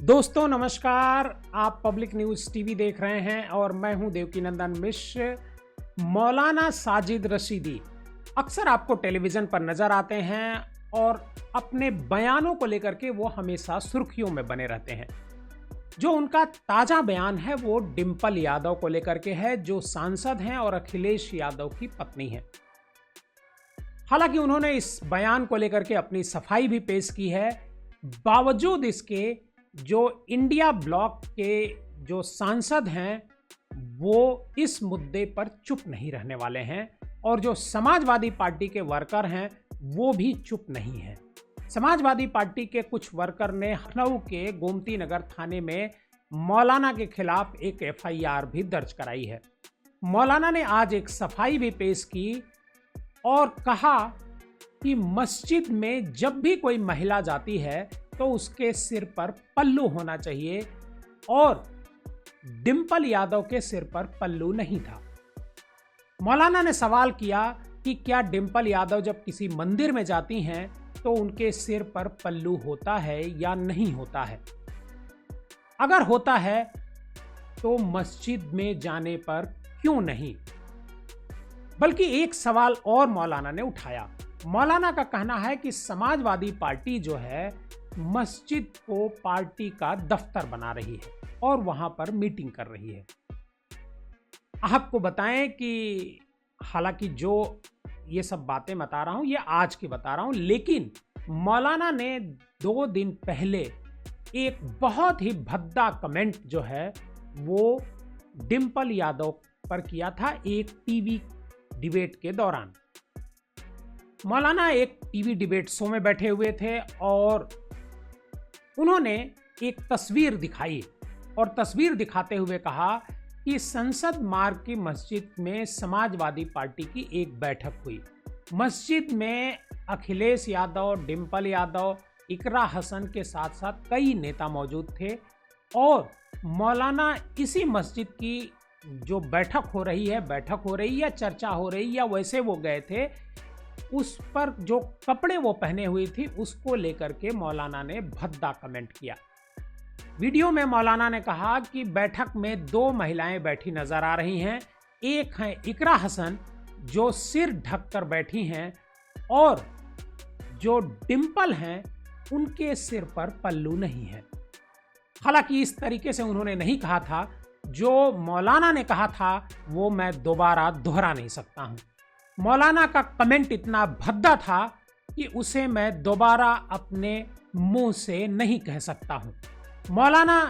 दोस्तों नमस्कार। आप पब्लिक न्यूज़ टीवी देख रहे हैं और मैं हूं देवकीनंदन मिश्र। मौलाना साजिद रशीदी अक्सर आपको टेलीविज़न पर नज़र आते हैं और अपने बयानों को लेकर के वो हमेशा सुर्खियों में बने रहते हैं। जो उनका ताज़ा बयान है वो डिंपल यादव को लेकर के है, जो सांसद हैं और अखिलेश यादव की पत्नी हैं। हालांकि उन्होंने इस बयान को लेकर के अपनी सफाई भी पेश की है। बावजूद इसके जो इंडिया ब्लॉक के जो सांसद हैं वो इस मुद्दे पर चुप नहीं रहने वाले हैं और जो समाजवादी पार्टी के वर्कर हैं वो भी चुप नहीं हैं। समाजवादी पार्टी के कुछ वर्कर ने लखनऊ के गोमती नगर थाने में मौलाना के खिलाफ एक एफआईआर भी दर्ज कराई है। मौलाना ने आज एक सफाई भी पेश की और कहा कि मस्जिद में जब भी कोई महिला जाती है तो उसके सिर पर पल्लू होना चाहिए और डिंपल यादव के सिर पर पल्लू नहीं था। मौलाना ने सवाल किया कि क्या डिंपल यादव जब किसी मंदिर में जाती हैं तो उनके सिर पर पल्लू होता है या नहीं होता है। अगर होता है तो मस्जिद में जाने पर क्यों नहीं। बल्कि एक सवाल और मौलाना ने उठाया। मौलाना का कहना है कि समाजवादी पार्टी जो है मस्जिद को पार्टी का दफ्तर बना रही है और वहां पर मीटिंग कर रही है। आपको बताएं कि हालांकि जो ये सब बातें बता रहा हूं ये आज की बता रहा हूं, लेकिन मौलाना ने 2 दिन पहले एक बहुत ही भद्दा कमेंट जो है वो डिंपल यादव पर किया था एक टीवी डिबेट के दौरान। मौलाना एक टीवी डिबेट शो में बैठे हुए थे और उन्होंने एक तस्वीर दिखाई और तस्वीर दिखाते हुए कहा कि संसद मार्ग की मस्जिद में समाजवादी पार्टी की एक बैठक हुई। मस्जिद में अखिलेश यादव, डिंपल यादव, इकरा हसन के साथ साथ कई नेता मौजूद थे और मौलाना इसी मस्जिद की जो बैठक हो रही या चर्चा हो रही या वैसे वो गए थे, उस पर जो कपड़े वो पहने हुई थी उसको लेकर के मौलाना ने भद्दा कमेंट किया। वीडियो में मौलाना ने कहा कि बैठक में 2 महिलाएं बैठी नजर आ रही हैं। एक है इकरा हसन जो सिर ढककर बैठी हैं और जो डिंपल हैं उनके सिर पर पल्लू नहीं है। हालांकि इस तरीके से उन्होंने नहीं कहा था। जो मौलाना ने कहा था वो मैं दोबारा दोहरा नहीं सकता हूं। मौलाना का कमेंट इतना भद्दा था कि उसे मैं दोबारा अपने मुंह से नहीं कह सकता हूं। मौलाना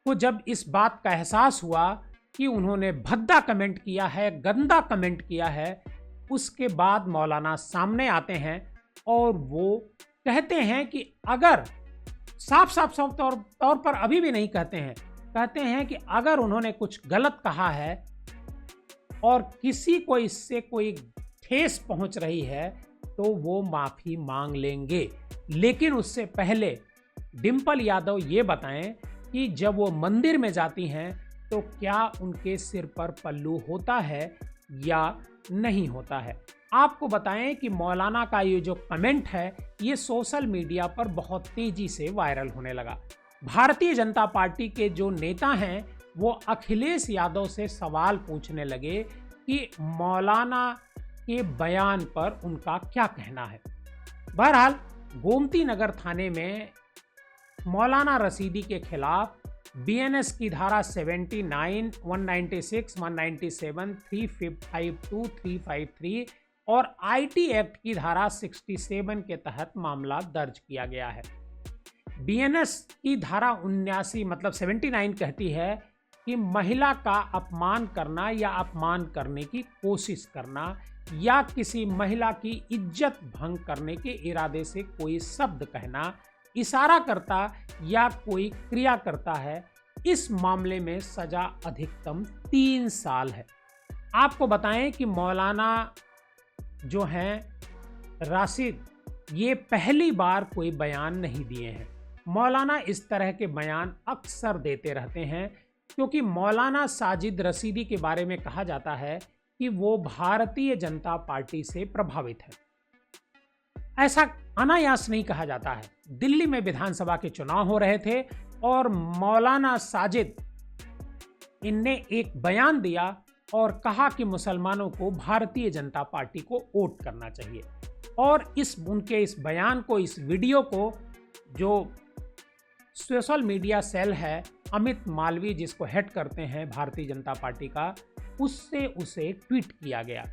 को जब इस बात का एहसास हुआ कि उन्होंने भद्दा कमेंट किया है, गंदा कमेंट किया है, उसके बाद मौलाना सामने आते हैं और वो कहते हैं कि अगर साफ तौर पर अभी भी नहीं कहते हैं कि अगर उन्होंने कुछ गलत कहा है और किसी को इससे कोई ठेस पहुंच रही है तो वो माफी मांग लेंगे। लेकिन उससे पहले डिंपल यादव ये बताएं कि जब वो मंदिर में जाती हैं तो क्या उनके सिर पर पल्लू होता है या नहीं होता है। आपको बताएं कि मौलाना का ये जो कमेंट है ये सोशल मीडिया पर बहुत तेजी से वायरल होने लगा। भारतीय जनता पार्टी के जो नेता हैं वो अखिलेश यादव से सवाल पूछने लगे कि मौलाना के बयान पर उनका क्या कहना है। बहरहाल गोमती नगर थाने में मौलाना रशीदी के खिलाफ बीएनएस की धारा 79, 196, 197, 352, 353 और आईटी एक्ट की धारा 67 के तहत मामला दर्ज किया गया है। बीएनएस की धारा 79 मतलब 79 कहती है कि महिला का अपमान करना या अपमान करने की कोशिश करना या किसी महिला की इज्जत भंग करने के इरादे से कोई शब्द कहना, इशारा करता या कोई क्रिया करता है, इस मामले में सजा अधिकतम 3 साल है। आपको बताएं कि मौलाना जो हैं राशिद ये पहली बार कोई बयान नहीं दिए हैं। मौलाना इस तरह के बयान अक्सर देते रहते हैं क्योंकि मौलाना साजिद रशीदी के बारे में कहा जाता है कि वो भारतीय जनता पार्टी से प्रभावित है। ऐसा अनायास नहीं कहा जाता है। दिल्ली में विधानसभा के चुनाव हो रहे थे और मौलाना साजिद इनने एक बयान दिया और कहा कि मुसलमानों को भारतीय जनता पार्टी को वोट करना चाहिए। और उनके इस बयान को, इस वीडियो को, जो सोशल मीडिया सेल है अमित मालवीय जिसको हेड करते हैं भारतीय जनता पार्टी का, उससे उसे ट्वीट किया गया।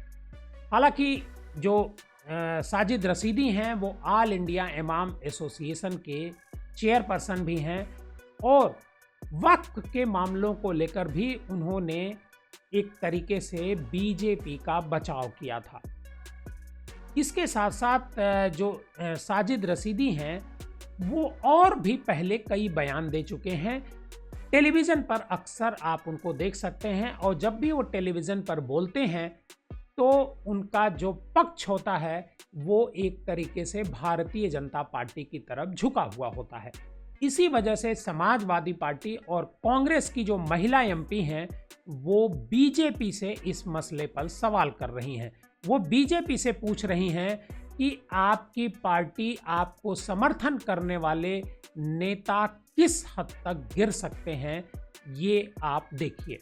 हालांकि जो साजिद रशीदी हैं वो ऑल इंडिया इमाम एसोसिएशन के चेयरपर्सन भी हैं और वक्फ के मामलों को लेकर भी उन्होंने एक तरीके से बीजेपी का बचाव किया था। इसके साथ साथ जो साजिद रशीदी हैं वो और भी पहले कई बयान दे चुके हैं। टेलीविज़न पर अक्सर आप उनको देख सकते हैं और जब भी वो टेलीविज़न पर बोलते हैं तो उनका जो पक्ष होता है वो एक तरीके से भारतीय जनता पार्टी की तरफ झुका हुआ होता है। इसी वजह से समाजवादी पार्टी और कांग्रेस की जो महिला एमपी हैं वो बीजेपी से इस मसले पर सवाल कर रही हैं। वो बीजेपी से पूछ रही हैं कि आपकी पार्टी, आपको समर्थन करने वाले नेता किस हद तक गिर सकते हैं, ये आप देखिए।